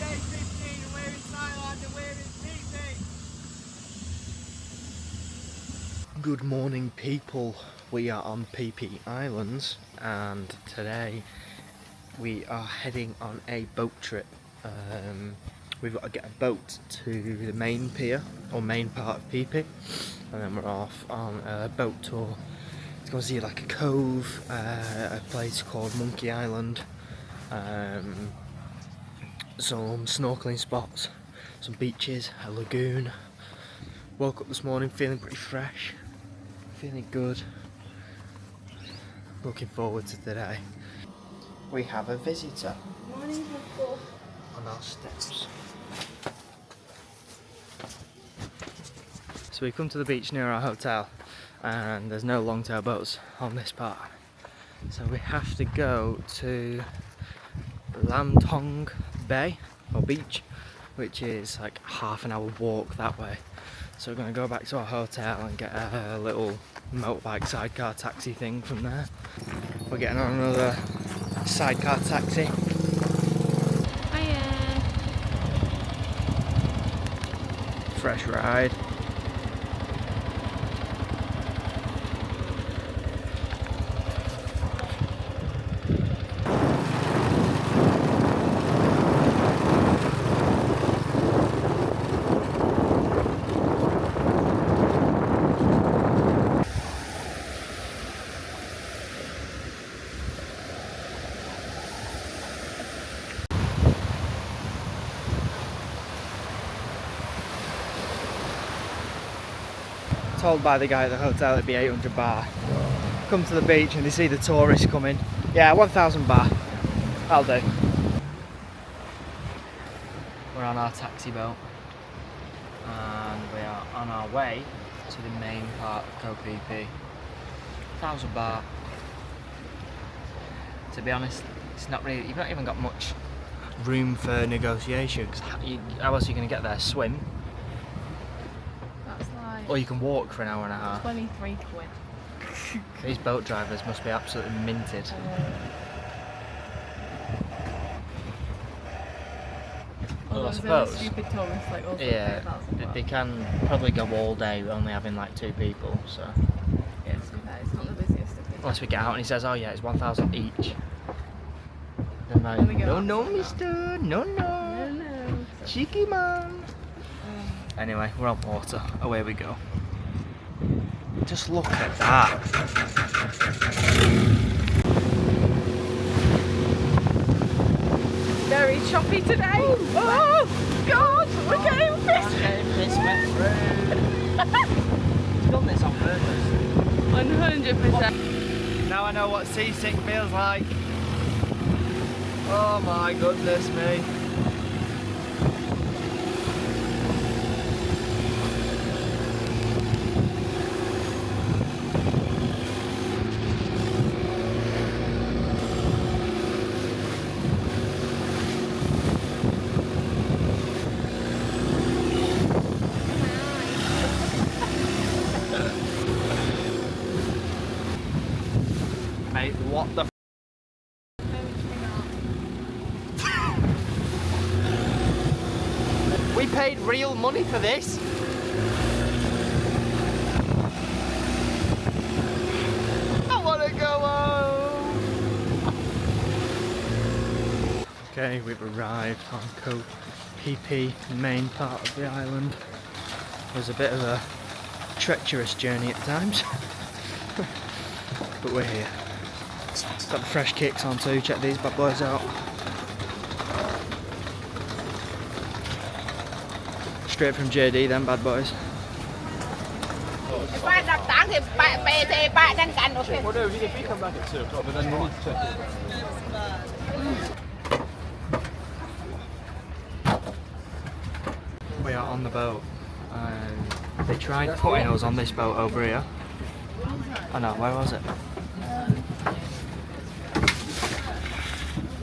day 15 and we're in Thailand and we're in Phi Phi. Good morning people, we are on Phi Phi Islands and today we are heading on a boat trip. We've got to get a boat to the main pier or main part of Phi Phi and then we're off on a boat tour to go see like a cove, a place called Monkey Island, some snorkelling spots, some beaches, a lagoon. Woke up this morning feeling pretty fresh, feeling good. Looking forward to today. We have a visitor. Morning, Uncle. On our steps. So we come to the beach near our hotel and there's no longtail boats on this part. So we have to go to Lam Thong Bay or beach, which is like half an hour walk that way. So we're going to go back to our hotel and get a little motorbike sidecar taxi thing from there. We're getting on another sidecar taxi. Hiya. Fresh ride. Told by the guy at the hotel it'd be 800 baht. Come to the beach and they see the tourists coming. Yeah, 1,000 baht. That'll do. We're on our taxi boat and we are on our way to the main part of Ko Phi Phi. 1,000 baht. To be honest, it's not really. You've not even got much room for negotiation because how else are you going to get there? Swim? Or you can walk for an hour and a half. 23 quid. These boat drivers must be absolutely minted. Although I suppose. Stupid tourists like also Yeah, pay 1,000 they can probably go all day only having like 2 people. So yeah, to be fair, it's not the busiest of it. unless we get out and he says, "Oh yeah, it's 1,000 each." Then like, Then we go no, after mister, no. No. Cheeky man. Anyway, we're on water. Away we go. Just look at that. Very choppy today. Oh God, we're getting pissed. This went through. Done this on purpose. 100%. Now I know what seasick feels like. Oh my goodness me. Mate, what the We paid real money for this. I want to go home. Okay, we've arrived on Ko Phi Phi, main part of the island. It was a bit of a treacherous journey at times, but we're here. Got the fresh kicks on too, check these bad boys out. Straight from JD, them bad boys. Ba đập tảng thì ba đang cạnh rồi. Well, no, if you come back at 2 o'clock, but then we need to check it. We are on the boat and they tried putting us on this boat over here. Oh no, where was it?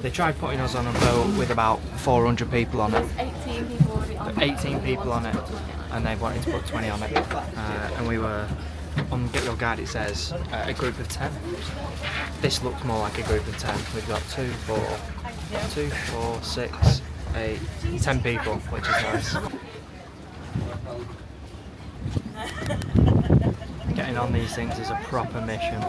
They tried putting us on a boat with about 400 people on it. 18 people already on 18 people on it, and they wanted to put 20 on it. And we were on Get Your Guide. It says a group of 10. This looks more like a group of 10. We've got 2, 4, 6, 8, 10 people, which is nice. Getting on these things is a proper mission.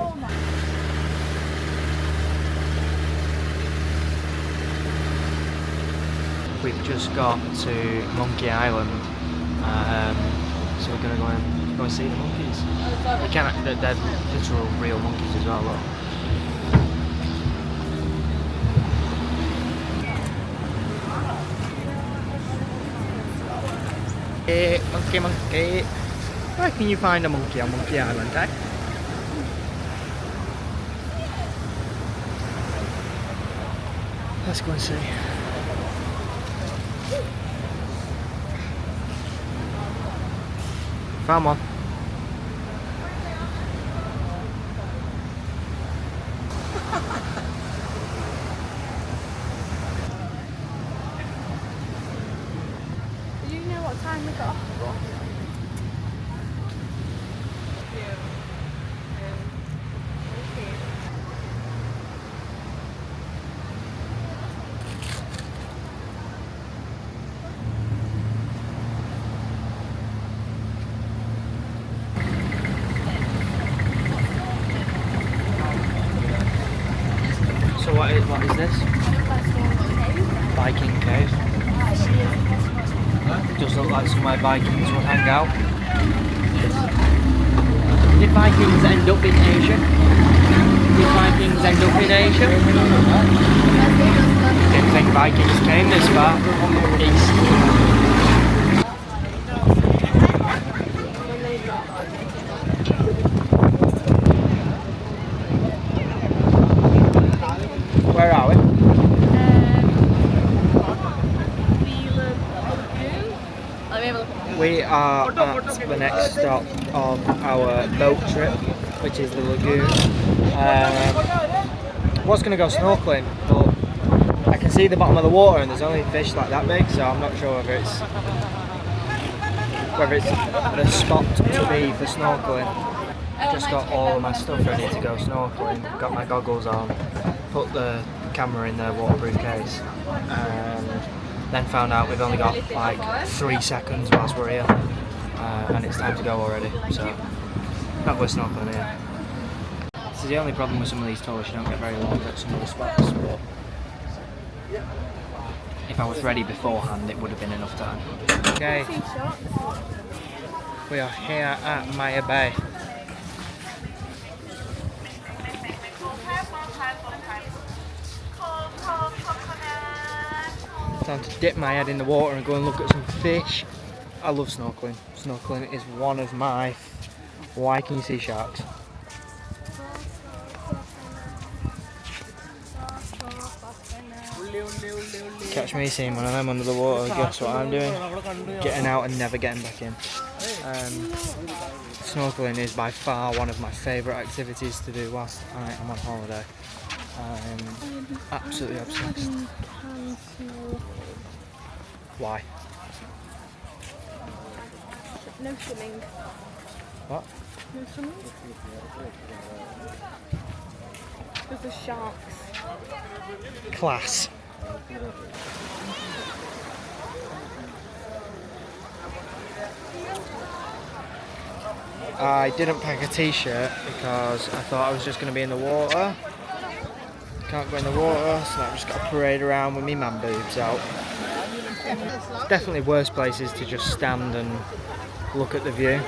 We've just got to Monkey Island, so we're gonna go and see the monkeys. They're literal real monkeys as well. Look. Hey, monkey. Where can you find a monkey on Monkey Island, eh? Let's go and see. Found one. Do you know what time we got off? So what is this? Viking cave. It does look like somewhere Vikings would hang out. Did Vikings end up in Asia? Did Vikings end up in Asia? Didn't think Vikings came this far east. Where are we? We are at the next stop of our boat trip, which is the lagoon. I was going to go snorkeling, but I can see the bottom of the water and there's only fish like that big, so I'm not sure whether it's the spot to be for snorkeling. Just got all of my stuff ready to go snorkeling, got my goggles on, put the camera in the waterproof case, and then found out we've only got like 3 seconds whilst we're here, and it's time to go already, so not going snorkeling here. This is the only problem with some of these tours, you don't get very long at some of the spots, but if I was ready beforehand it would have been enough time. Okay, we are here at Maya Bay. Time to dip my head in the water and go and look at some fish. I love snorkeling. Snorkeling is one of my... Why can you see sharks? Catch me seeing one of them under the water, guess what I'm doing? Getting out and never getting back in. Snorkeling is by far one of my favourite activities to do whilst I am on holiday. I'm absolutely obsessed. Why? No swimming. What? No swimming? Because the sharks. Class. I didn't pack a t-shirt because I thought I was just going to be in the water. Can't go in the water, so I've just got to parade around with me man boobs out. Definitely worse places to just stand and look at the view.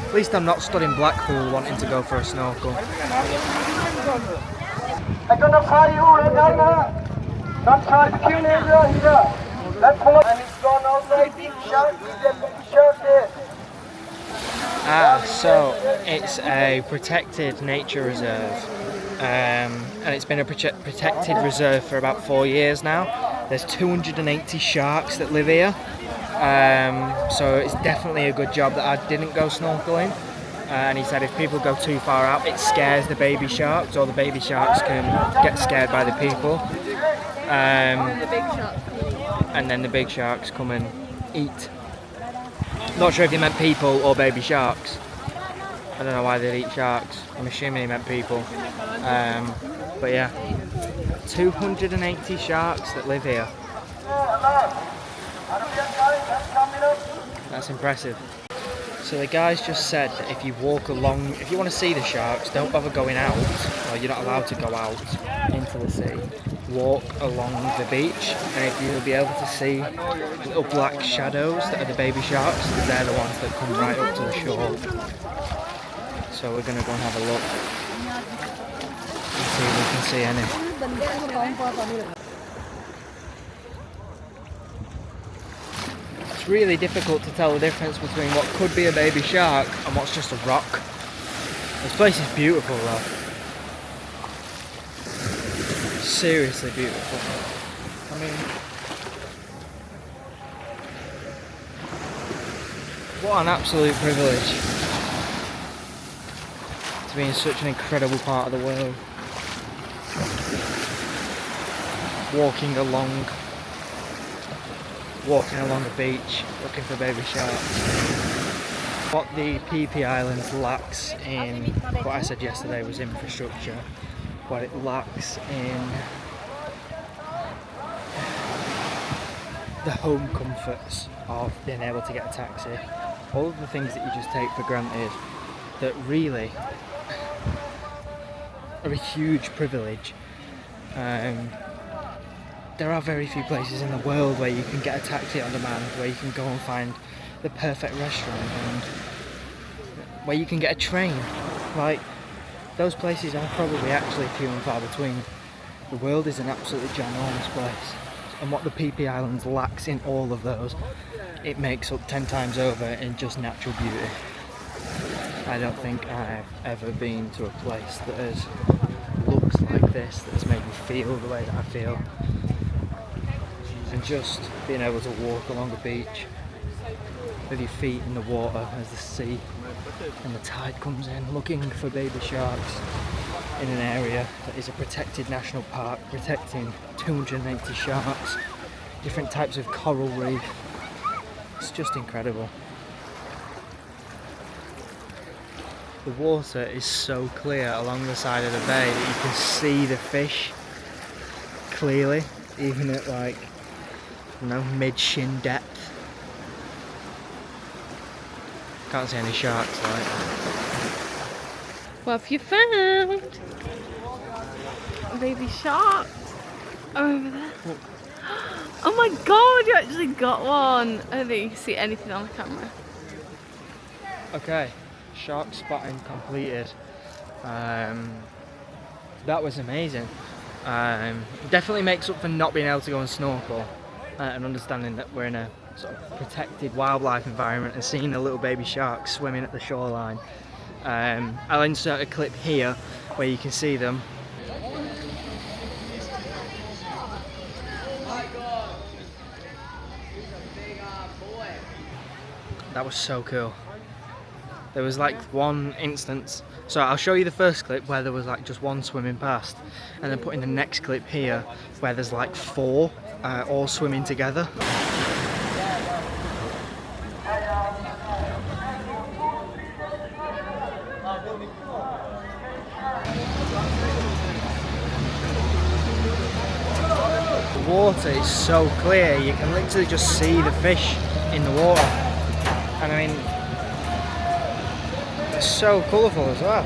At least I'm not stood in Blackpool wanting to go for a snorkel. I'm gonna fly you not try to kill me here. Let's follow. And it's gone outside big shark. Big shark there. So it's a protected nature reserve, and it's been a protected reserve for about 4 years now. There's 280 sharks that live here, so it's definitely a good job that I didn't go snorkeling. And he said if people go too far out, it scares the baby sharks, or the baby sharks can get scared by the people. And then the big sharks come and eat. Not sure if he meant people or baby sharks. I don't know why they'd eat sharks. I'm assuming he meant people. But yeah. 280 sharks that live here. That's impressive. So the guys just said that if you walk along, if you want to see the sharks, don't bother going out, or you're not allowed to go out into the sea. Walk along the beach, and if you'll be able to see little black shadows that are the baby sharks, because they're the ones that come right up to the shore. So we're going to go and have a look and see if we can see any. It's really difficult to tell the difference between what could be a baby shark and what's just a rock. This place is beautiful though. Seriously beautiful. I mean, what an absolute privilege to be in such an incredible part of the world. Walking along the beach, looking for baby sharks. What the Phi Phi Islands lacks in, what I said yesterday was infrastructure, what it lacks in the home comforts of being able to get a taxi, all of the things that you just take for granted that really are a huge privilege. There are very few places in the world where you can get a taxi on demand, where you can go and find the perfect restaurant, and where you can get a train. Like, those places are probably actually few and far between. The world is an absolutely ginormous place, and what the Phi Phi Islands lacks in all of those, it makes up 10 times over in just natural beauty. I don't think I've ever been to a place that has looked like this, that has made me feel the way that I feel. And just being able to walk along the beach with your feet in the water as the sea and the tide comes in, looking for baby sharks in an area that is a protected national park, protecting 280 sharks, different types of coral reef. It's just incredible. The water is so clear along the side of the bay that you can see the fish clearly, even at like, you know, mid-shin depth. Can't see any sharks like. What have you found? A baby shark. Oh, over there. Oh my god, you actually got one. I don't think you can see anything on the camera. Okay, shark spotting completed. That was amazing. Definitely makes up for not being able to go and snorkel, and understanding that we're in a sort of protected wildlife environment and seeing a little baby shark swimming at the shoreline. I'll insert a clip here where you can see them. That was so cool. There was like one instance, so I'll show you the first clip where there was like just one swimming past, and then put in the next clip here where there's like 4 all swimming together. The water is so clear, you can literally just see the fish in the water, and I mean, it's so colourful as well.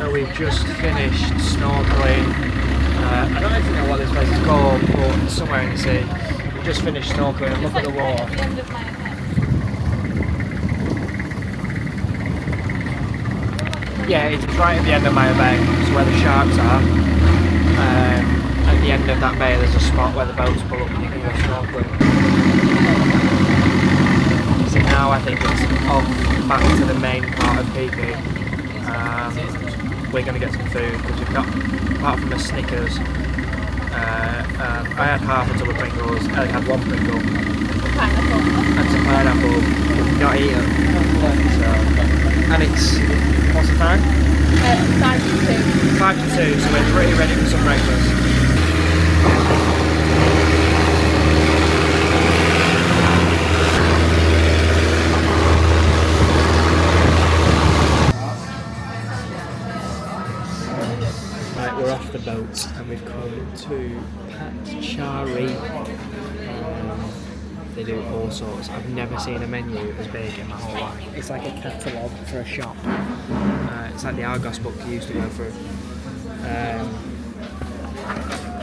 So we've just finished snorkelling. I don't even know what this place is called, but it's somewhere in the sea. We've just finished snorkelling and look at the water. Yeah, it's right at the end of Maya Bay, so where the sharks are. At the end of that bay there's a spot where the boats pull up and you can go snorkelling. So now I think it's off back to the main part of Phi Phi. We're going to get some food because we've got, apart from the Snickers, I had half a tub of Pringles, Ellie had one Pringle. And some pineapple, we've not eaten. So, and it's, what's the time? 5 to 2. 5 to 2, so we're pretty ready for some breakfast. Right, we're off the boat and we've come to Chari. They do all sorts. I've never seen a menu as big in my whole life. It's like a catalogue for a shop. It's like the Argos book you used to go through.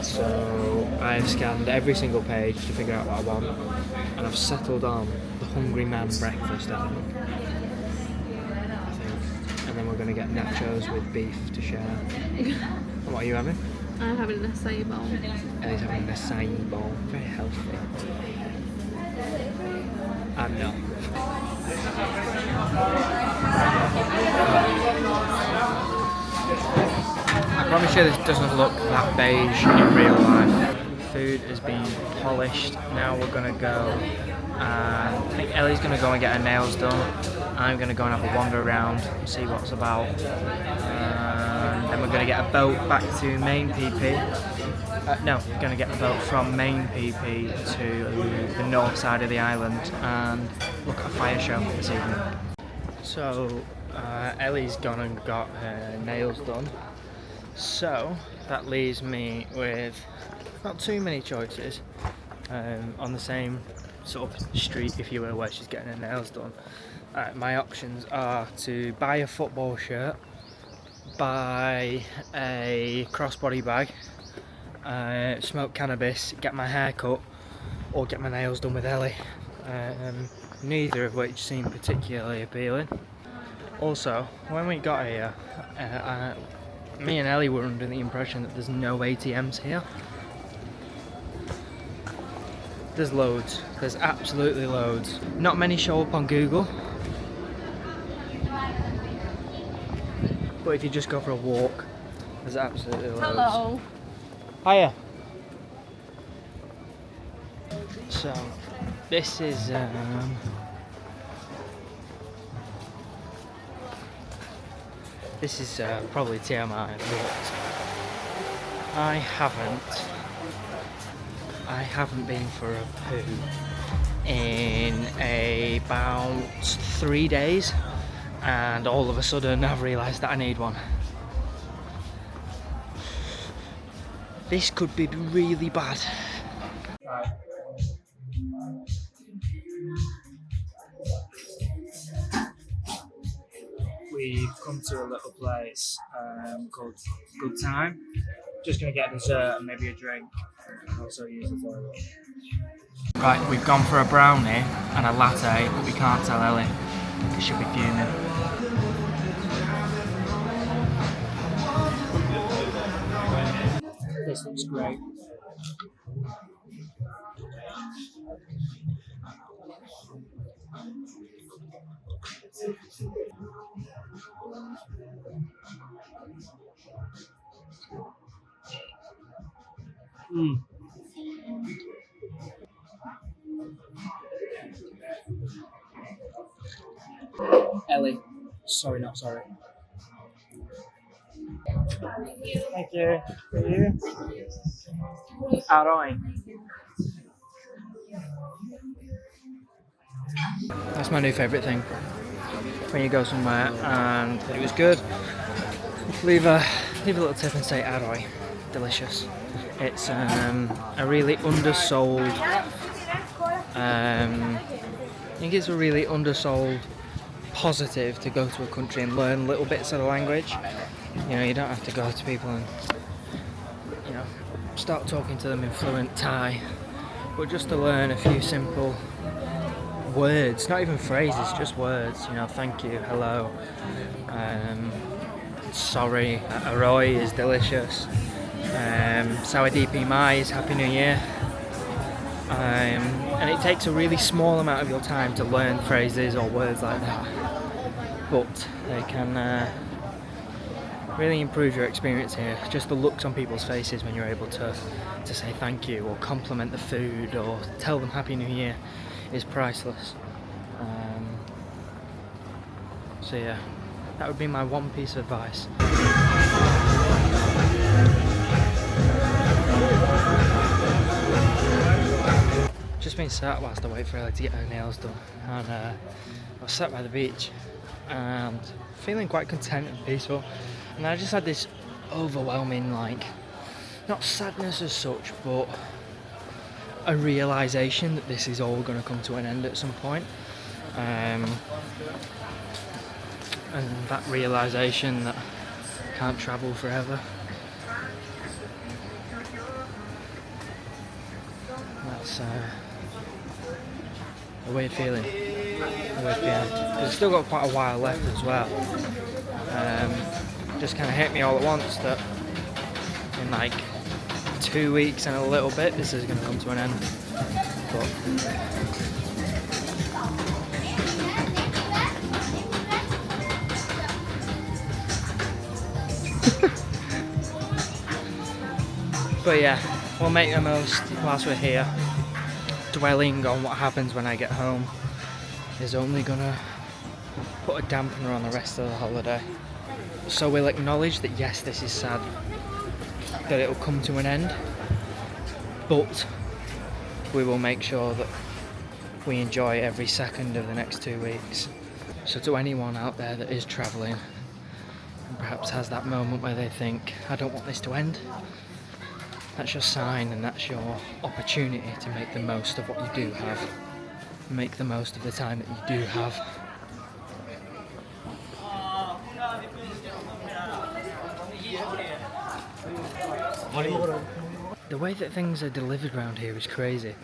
So I've scanned every single page to figure out what I want, and I've settled on the Hungry Man breakfast, I think. And then we're going to get nachos with beef to share. And what are you having? I'm having an acai bowl. Ellie's having an acai bowl. Very healthy. I'm not. I promise you this doesn't look that beige in real life. Food is being polished. Now we're gonna go and I think Ellie's gonna go and get her nails done. I'm gonna go and have a wander around and see what's about. And then we're gonna get a boat back to main Phi Phi. No, we're going to get the boat from main Phi Phi to the north side of the island and look at a fire show this evening. So Ellie's gone and got her nails done, so that leaves me with not too many choices on the same sort of street, if you will, where she's getting her nails done. My options are to buy a football shirt, buy a crossbody bag, smoke cannabis, get my hair cut, or get my nails done with Ellie. Neither of which seem particularly appealing. Also, when we got here, me and Ellie were under the impression that there's no ATMs here. There's loads. There's absolutely loads. Not many show up on Google. But if you just go for a walk, there's absolutely loads. Hello. Hiya. So this is probably TMI, but I haven't been for a poo in about 3 days, and all of a sudden I've realised that I need one. This could be really bad. Right. We've come to a little place called Good Time. Just gonna get a dessert and maybe a drink, and also use the toilet. Right, we've gone for a brownie and a latte, but we can't tell Ellie because she'll be fuming. This looks great. Ellie, sorry, not sorry. Thank you. For you? Alright. That's my new favourite thing. When you go somewhere and it was good, leave a little tip and say "Aroy." Delicious. It's a really undersold. I think it's a really undersold positive to go to a country and learn little bits of the language. You know, you don't have to go to people and, you know, start talking to them in fluent Thai, but just to learn a few simple words, not even phrases, just words. You know, thank you, hello, sorry, aroi is delicious, sawadee mai is happy new year, and it takes a really small amount of your time to learn phrases or words like that, but they can really improve your experience here. Just the looks on people's faces when you're able to say thank you or compliment the food or tell them happy new year is priceless. So yeah, that would be my one piece of advice. Just been sat whilst I wait for her to get her nails done, and I was sat by the beach and feeling quite content and peaceful, and I just had this overwhelming, like, not sadness as such, but a realisation that this is all going to come to an end at some point. And that realisation that I can't travel forever. That's a weird feeling. It's still got quite a while left as well. Just kind of hit me all at once that in like 2 weeks and a little bit this is going to come to an end. But yeah, we'll make the most whilst we're here. Dwelling on what happens when I get home is only gonna put a dampener on the rest of the holiday. So we'll acknowledge that yes, this is sad, that it'll come to an end, but we will make sure that we enjoy every second of the next 2 weeks. So to anyone out there that is travelling and perhaps has that moment where they think, I don't want this to end, that's your sign and that's your opportunity to make the most of what you do have. Make the most of the time that you do have. The way that things are delivered around here is crazy.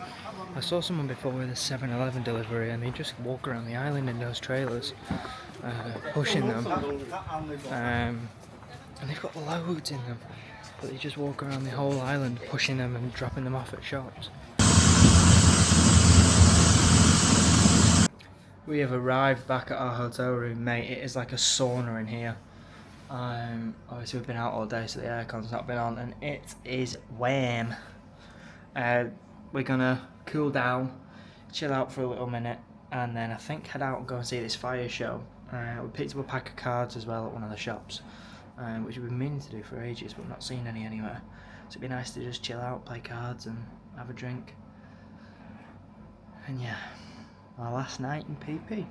I saw someone before with a 7-Eleven delivery and they just walk around the island in those trailers, pushing them, and they've got loads in them. But they just walk around the whole island pushing them and dropping them off at shops. We have arrived back at our hotel room, mate. It is like a sauna in here. Obviously we've been out all day so the aircon's not been on and it is warm. We're gonna cool down, chill out for a little minute and then I think head out and go and see this fire show. We picked up a pack of cards as well at one of the shops. Which we've been meaning to do for ages but not seen any anywhere. So it'd be nice to just chill out, play cards and have a drink. And yeah, our last night in PP.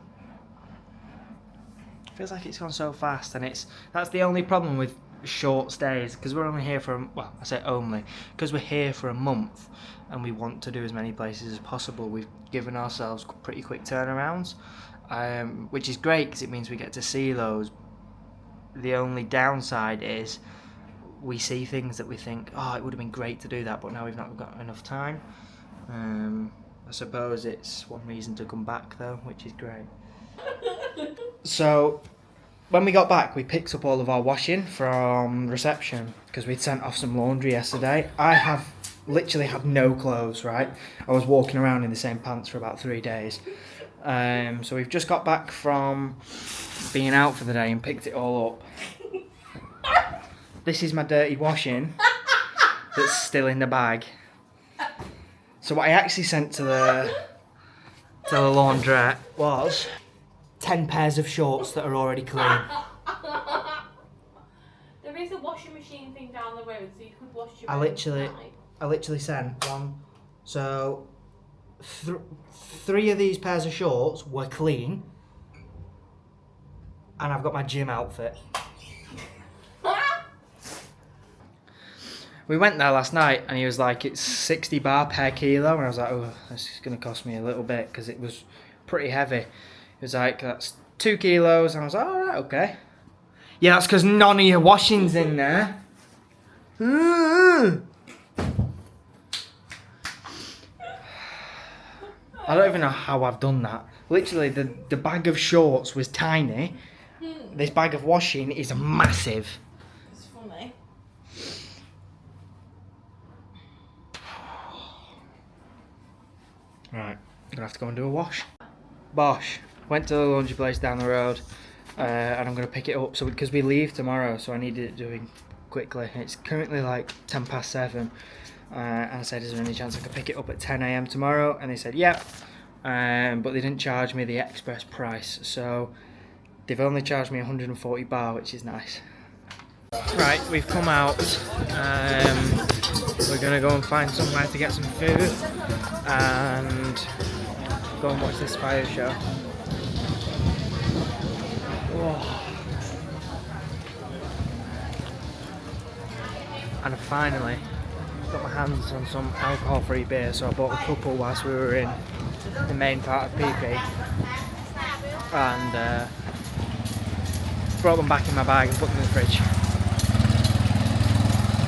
Feels like it's gone so fast and that's the only problem with short stays, because we're only here for, well, I say only, because we're here for a month and we want to do as many places as possible. We've given ourselves pretty quick turnarounds, which is great because it means we get to see those. The only downside is we see things that we think, oh, it would have been great to do that, but now we've not got enough time. I suppose it's one reason to come back though, which is great. So when we got back, we picked up all of our washing from reception because we'd sent off some laundry yesterday. I literally have no clothes, right? I was walking around in the same pants for about 3 days. So we've just got back from being out for the day and picked it all up. This is my dirty washing that's still in the bag. So what I actually sent to the laundrette was 10 pairs of shorts that are already clean. There is a washing machine thing down the road, so you could wash your I literally sent one. So 3 of these pairs of shorts were clean, and I've got my gym outfit. We went there last night and he was like, it's 60 baht per kilo, and I was like, oh, this is going to cost me a little bit because it was pretty heavy. He was like, that's 2 kilos, and I was like, alright, okay. Yeah, that's because none of your washing's in there. I don't even know how I've done that. Literally, the bag of shorts was tiny. This bag of washing is massive. It's funny. Right, I'm gonna have to go and do a wash. Bosh. Went to the laundry place down the road, and I'm gonna pick it up. So because we leave tomorrow, so I needed it doing quickly. It's currently like 7:10, and I said, "Is there any chance I could pick it up at 10 AM tomorrow?" And they said, "Yep." But they didn't charge me the express price, so they've only charged me 140 baht, which is nice. Right, we've come out. We're gonna go and find somewhere to get some food and go and watch this fire show. Whoa. And I finally got my hands on some alcohol-free beer, so I bought a couple whilst we were in the main part of Phi Phi, and brought them back in my bag and put them in the fridge.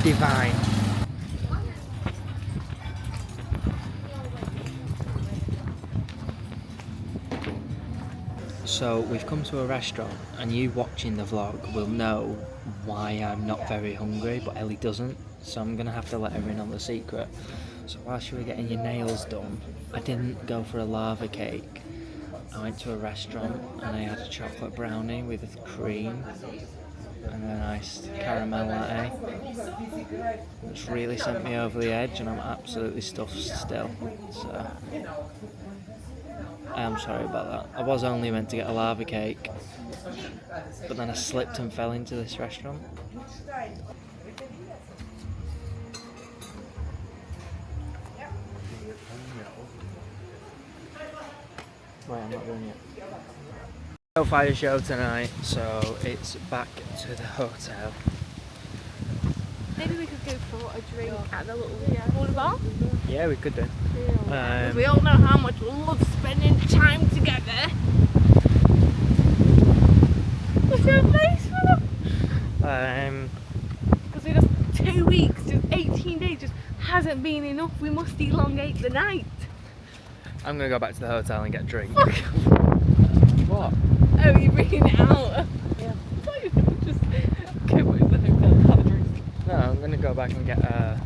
Divine. So we've come to a restaurant, and you watching the vlog will know why I'm not very hungry, but Ellie doesn't, so I'm gonna have to let her in on the secret. So whilst you were getting your nails done, I didn't go for a lava cake. I went to a restaurant and I had a chocolate brownie with cream and a nice caramel latte, which really sent me over the edge, and I'm absolutely stuffed still, so I am sorry about that. I was only meant to get a lava cake, but then I slipped and fell into this restaurant. Wait, I'm not doing it. No fire show tonight, so it's back to the hotel. Maybe we could go for a drink at the little water bar. Yeah, we could do. We all know how much we love spending time together. What's your face for? Because we just 2 weeks, just 18 days, just hasn't been enough. We must elongate the night. I'm gonna go back to the hotel and get a drink. What? Oh, you're bringing it out? Yeah. I thought you were gonna just go back to the hotel and have a drink. No, I'm gonna go back and get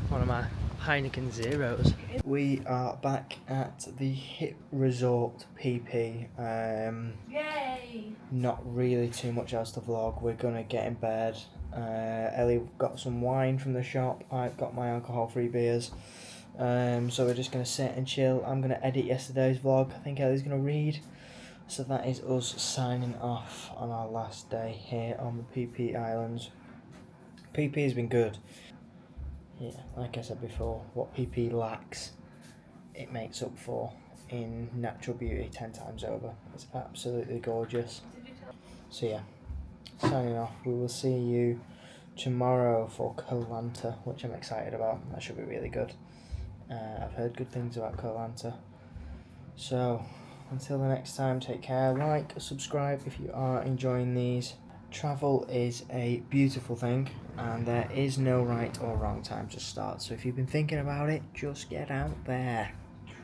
one of my Heineken Zeros. We are back at the Hip Resort Phi Phi. Yay! Not really too much else to vlog. We're gonna get in bed. Ellie got some wine from the shop. I've got my alcohol-free beers. So we're just gonna sit and chill. I'm gonna edit yesterday's vlog. I think Ellie's gonna read. So that is us signing off on our last day here on the Phi Phi Islands. Phi Phi has been good. Yeah, like I said before, what Phi Phi lacks, it makes up for in natural beauty 10 times over. It's absolutely gorgeous. So yeah, signing off. We will see you tomorrow for Koh Lanta, which I'm excited about. That should be really good. I've heard good things about Koh Lanta. So until the next time, take care. Like, subscribe if you are enjoying these. Travel is a beautiful thing, and there is no right or wrong time to start. So if you've been thinking about it, just get out there.